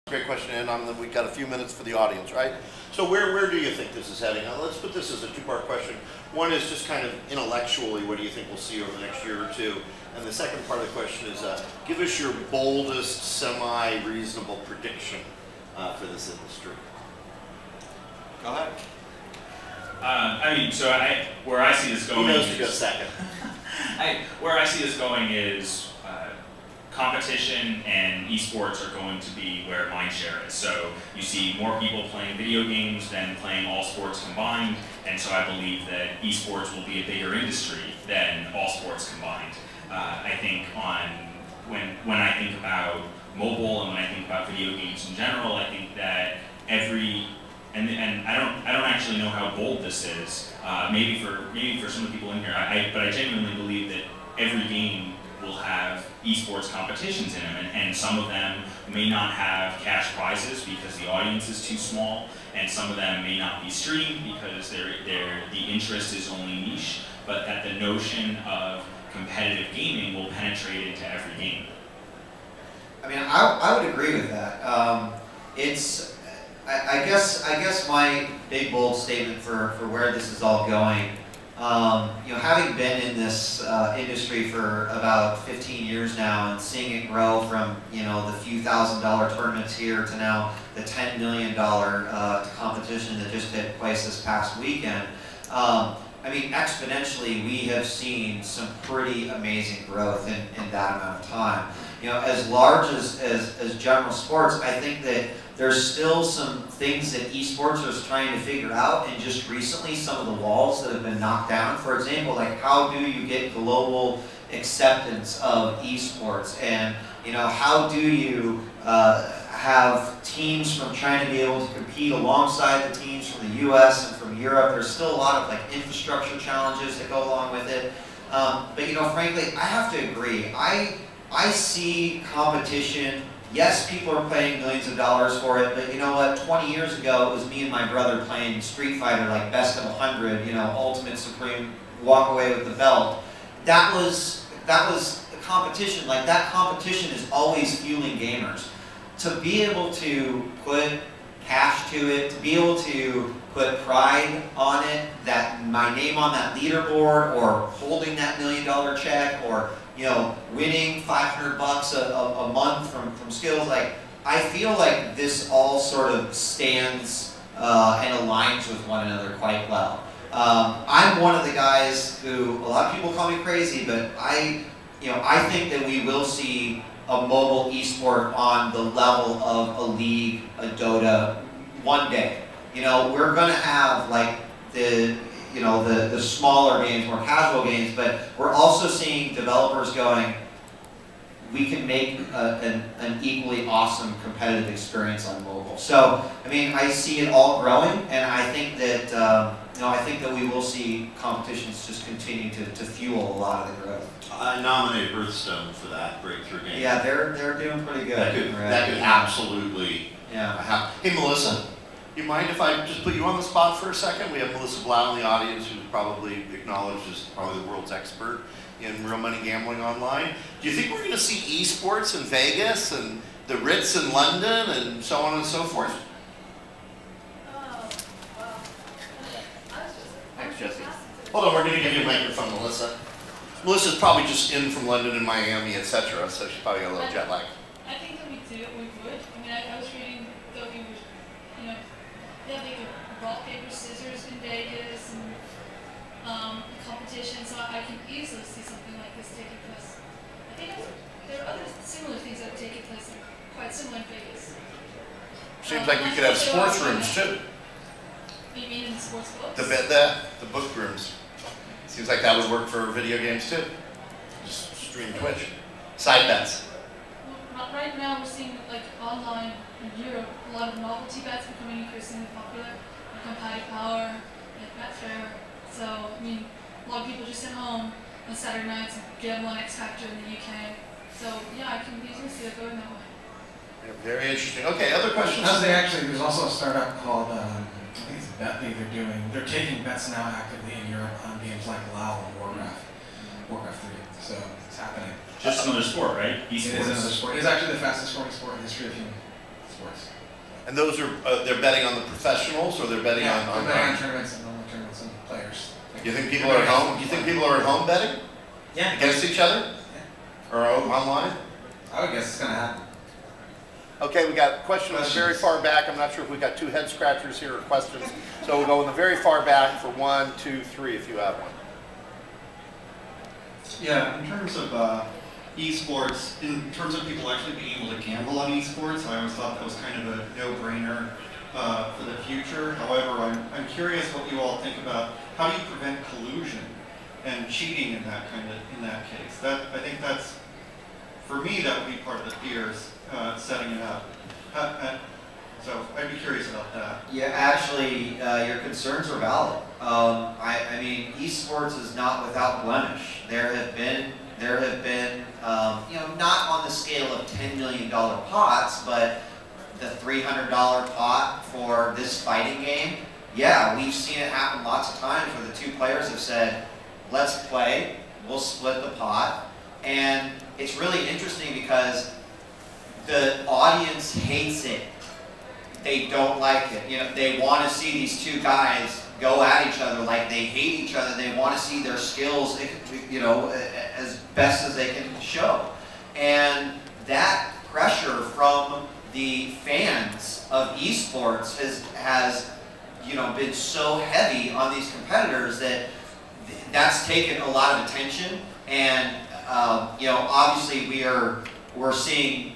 Great question, and we've got a few minutes for the audience, right? So where do you think this is heading? Now, let's put this as a two-part question. One is just kind of intellectually, what do you think we'll see over the next year or two? And the second part of the question is, give us your boldest, semi-reasonable prediction for this industry. Go ahead. Where I see this going Who knows to go second? Where I see this going is competition and esports are going to be where mindshare is. So you see more people playing video games than playing all sports combined, and so I believe that esports will be a bigger industry than all sports combined. I think when I think about mobile and when I think about video games in general, I think that and I don't actually know how bold this is. Maybe for some of the people in here, but I genuinely believe that every game will have esports competitions in them, and some of them may not have cash prizes because the audience is too small, and some of them may not be streamed because the interest is only niche, but that the notion of competitive gaming will penetrate into every game. I mean, I would agree with that. I guess my big bold statement for where this is all going. Having been in this industry for about 15 years now and seeing it grow from, the few $1,000 tournaments here to now the $10 million competition that just took place this past weekend, I mean, exponentially, we have seen some pretty amazing growth in that amount of time. As large as general sports, I think that there's still some things that esports is trying to figure out, and just recently some of the walls that have been knocked down. For example, like how do you get global acceptance of esports, and how do you have teams from China be able to compete alongside the teams from the U.S. and from Europe? There's still a lot of infrastructure challenges that go along with it. But frankly, I have to agree. I see competition. Yes, people are paying millions of dollars for it, but you know what? 20 years ago, it was me and my brother playing Street Fighter, like best of 100, Ultimate Supreme, walk away with the belt. That was a competition. Like, that competition is always fueling gamers. To be able to put cash to it, to be able to put pride on it, that my name on that leaderboard, or holding that $1 million check, or winning $500 a month from skills, I feel like this all sort of stands and aligns with one another quite well. I'm one of the guys who, a lot of people call me crazy, but I think that we will see a mobile esport on the level of a League, a Dota, one day. We're going to have the smaller games, more casual games, but we're also seeing developers going, we can make an equally awesome competitive experience on mobile. So, I mean, I see it all growing, and I think that we will see competitions just continue to fuel a lot of the growth. I nominated Hearthstone for that breakthrough game. Yeah, they're doing pretty good. That could absolutely. Yeah. Hey, Melissa. You mind if I just put you on the spot for a second? We have Melissa Blau in the audience, who's probably acknowledged as probably the world's expert in real money gambling online. Do you think we're going to see esports in Vegas and the Ritz in London and so on and so forth? Thanks, Jesse. Hold on, we're going to give you a microphone, Melissa. Melissa's probably just in from London and Miami, etc., so she's probably got a little jet lag. I think that we would. I mean, I was reading that we would, yeah, they could rock, paper, scissors in Vegas and a competition, so I can easily see something like this taking place. I think there are other similar things that are taking place that are quite similar in Vegas. Seems like we could have sports rooms too. You mean in the sports books? The book rooms. Seems like that would work for video games too. Just stream Twitch. Side bets. Well, right now we're seeing online in Europe a lot of novelty bets becoming increasingly popular, like High Power, like Betfair. So I mean, a lot of people just sit home on Saturday nights and gamble on X Factor in the UK. So yeah, I can easily see it going that way. Yeah, very interesting. Okay, other questions? There's also a startup called I think it's Betly. They're taking bets now actively in Europe on games like WoW and Warcraft 3. So it's happening. Just another sport, right? Esports. It is another sport. It's actually the fastest growing sport in history of human. sports. And those are, they're betting on the professionals, or they're betting Yeah, on they're betting on tournaments and normal tournaments and players. You think people are at home? You think people are at home betting Yeah. against each other, or online? I would guess it's going to happen. Okay, we got a question in the very far back. I'm not sure if we got two head scratchers here or questions. So we'll go in the very far back for 1, 2, 3 if you have one. Yeah, in terms of eSports, in terms of people actually being able to gamble on eSports, I always thought that was kind of a no-brainer for the future. However, I'm curious what you all think about how do you prevent collusion and cheating in that case. I think that's, for me, that would be part of the fears setting it up. So I'd be curious about that. Yeah, actually, your concerns are valid. I mean, esports is not without blemish. There have been, you know, not on the scale of $10 million pots, but the $300 pot for this fighting game. Yeah, we've seen it happen lots of times where the two players have said, "Let's play. We'll split the pot," and it's really interesting because the audience hates it. They don't like it. You know, they want to see these two guys go at each other like they hate each other. They want to see their skills, you know, as best as they can show. And that pressure from the fans of esports has you know, been so heavy on these competitors that that's taken a lot of attention. And you know, obviously we're seeing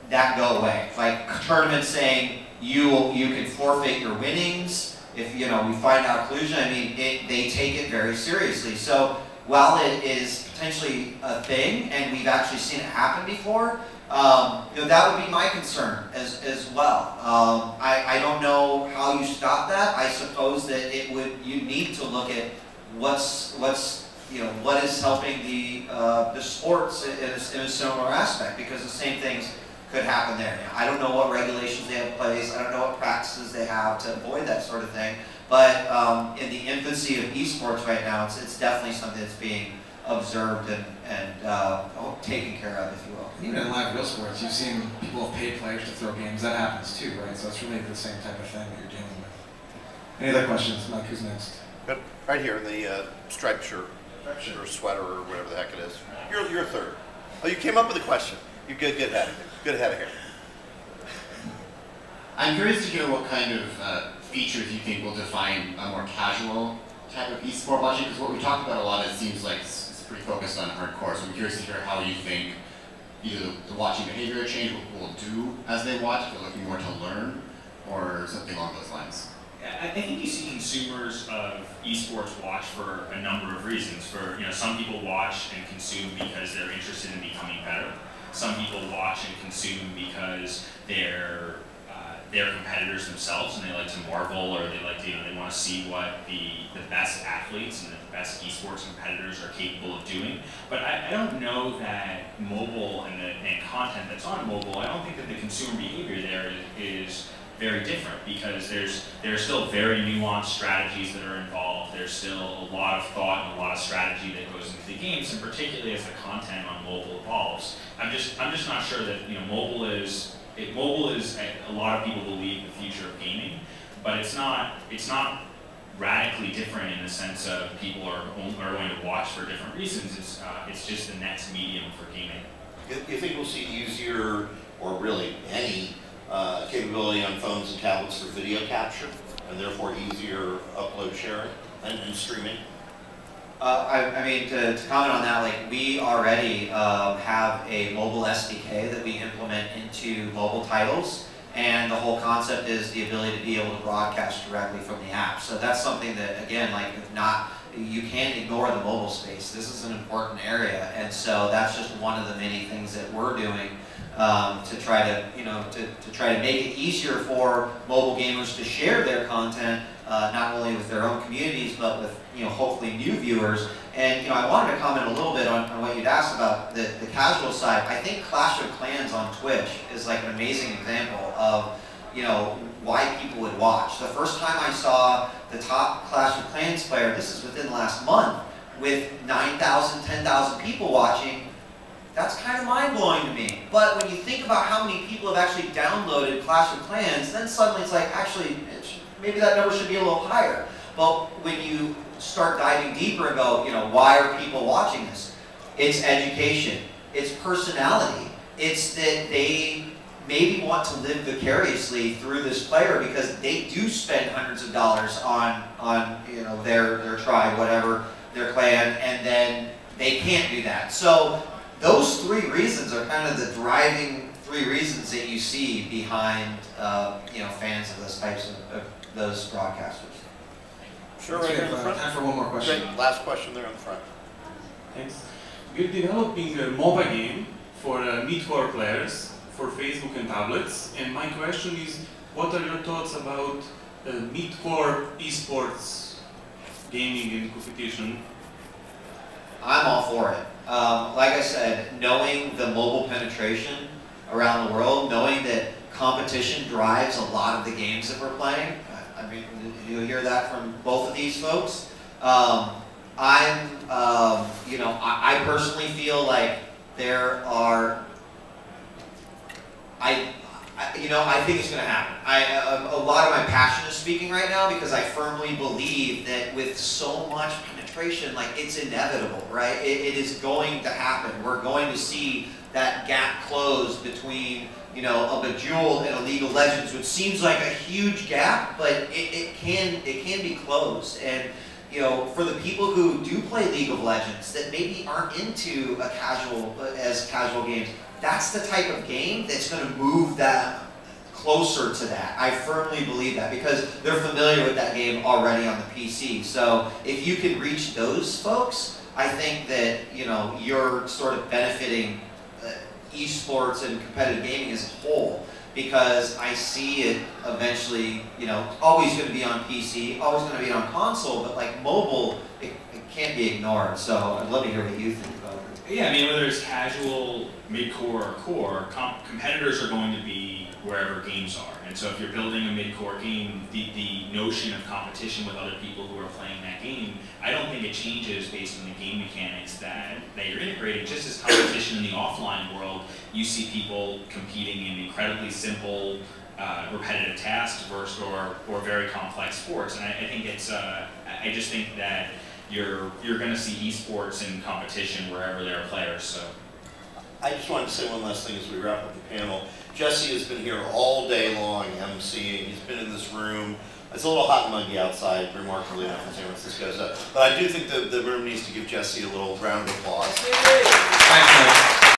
that go away. Like tournaments saying you can forfeit your winnings if you know we find out collusion. I mean, they take it very seriously. So while it is potentially a thing, and we've actually seen it happen before, you know, that would be my concern as well. I don't know how you stop that. I suppose that you need to look at what's you know, what is helping the sports in a similar aspect, because the same things could happen there. You know, I don't know what regulations they have in place. I don't know what practices they have to avoid that sort of thing. But in the infancy of esports right now, it's definitely something that's being observed and taken care of, if you will. Even in live real sports, you've seen people have paid players to throw games. That happens too, right? So it's really the same type of thing that you're dealing with. Any other questions? Mike, who's next? Good. Right here in the striped shirt, or sweater, or whatever the heck it is. You're third. Oh, you came up with a question. You good ahead. Good ahead of here. I'm curious to hear what kind of features you think will define a more casual type of esport watching, because what we talked about a lot, it seems like it's pretty focused on hardcore. So I'm curious to hear how you think either the watching behavior change, what people will do as they watch, if they're looking more to learn, or something along those lines. I think you see consumers of esports watch for a number of reasons. For, you know, some people watch and consume because they're interested in becoming better. Some people watch and consume because they're competitors themselves and they like to marvel, or they like to, you know, they want to see what the best athletes and the best esports competitors are capable of doing. But I don't know that mobile and content that's on mobile, I don't think that the consumer behavior there is very different, because there's still very nuanced strategies that are involved. There's still a lot of thought and a lot of strategy that goes into the games, and particularly as the content on mobile evolves. I'm just not sure that, you know, mobile is a lot of people believe the future of gaming, but it's not radically different in the sense of people are going to watch for different reasons. It's just the next medium for gaming. You think we'll see easier, or really any capability on phones and tablets for video capture, and therefore easier upload sharing and streaming? I mean, to comment on that, like we already have a mobile SDK that we implement into mobile titles, and the whole concept is the ability to be able to broadcast directly from the app. So that's something that, again, like you can't ignore the mobile space. This is an important area, and so that's just one of the many things that we're doing to try to, you know, to try to make it easier for mobile gamers to share their content, not only with their own communities, but with, you know, hopefully new viewers. And, you know, I wanted to comment a little bit on what you'd asked about the casual side. I think Clash of Clans on Twitch is like an amazing example of, you know, why people would watch. The first time I saw the top Clash of Clans player, this is within the last month, with 9,000, 10,000 people watching, That's kind of mind-blowing to me. But when you think about how many people have actually downloaded Clash of Clans, then suddenly it's like, actually, maybe that number should be a little higher. But when you start diving deeper and go, why are people watching this? It's education, it's personality, it's that they maybe want to live vicariously through this player because they do spend hundreds of dollars on their tribe, whatever, their clan, and then they can't do that. So those 3 reasons are kind of the driving 3 reasons that you see behind fans of those types of those broadcasters. Sure, right here in the front. Time for one more question. Great. Last question there in the front. Thanks. We're developing a MOBA game for mid-core players for Facebook and tablets, and my question is, what are your thoughts about mid-core eSports gaming and competition? I'm all for it. Like I said, knowing the mobile penetration around the world, knowing that competition drives a lot of the games that we're playing, I mean, you'll hear that from both of these folks. I personally feel like there are, I think it's going to happen. A lot of my passion is speaking right now because I firmly believe that with so much penetration, like it's inevitable, right? It is going to happen. We're going to see that gap close between, a Bejeweled and a League of Legends, which seems like a huge gap, but it can be closed. And for the people who do play League of Legends that maybe aren't into casual games, that's the type of game that's going to move that closer to that. I firmly believe that because they're familiar with that game already on the PC. So if you can reach those folks, I think that you're sort of benefiting esports and competitive gaming as a whole, because I see it eventually, always going to be on PC, always going to be on console, but like mobile, it can't be ignored. So I'd love to hear what you think about it. Yeah, I mean, whether it's casual, mid-core, or core, competitors are going to be wherever games are. And so if you're building a mid-core game, the notion of competition with other people who are playing that game, I don't think it changes based on the game mechanics that you're integrating. Just as competition in the offline world, you see people competing in incredibly simple, repetitive tasks versus or very complex sports. And I think it's, I just think that you're going to see esports and competition wherever there are players. So I just wanted to say one last thing as we wrap up the panel. Jesse has been here all day long emceeing. He's been in this room. It's a little hot and muggy outside, remarkably enough, in San Francisco. But I do think the room needs to give Jesse a little round of applause. Thanks, man.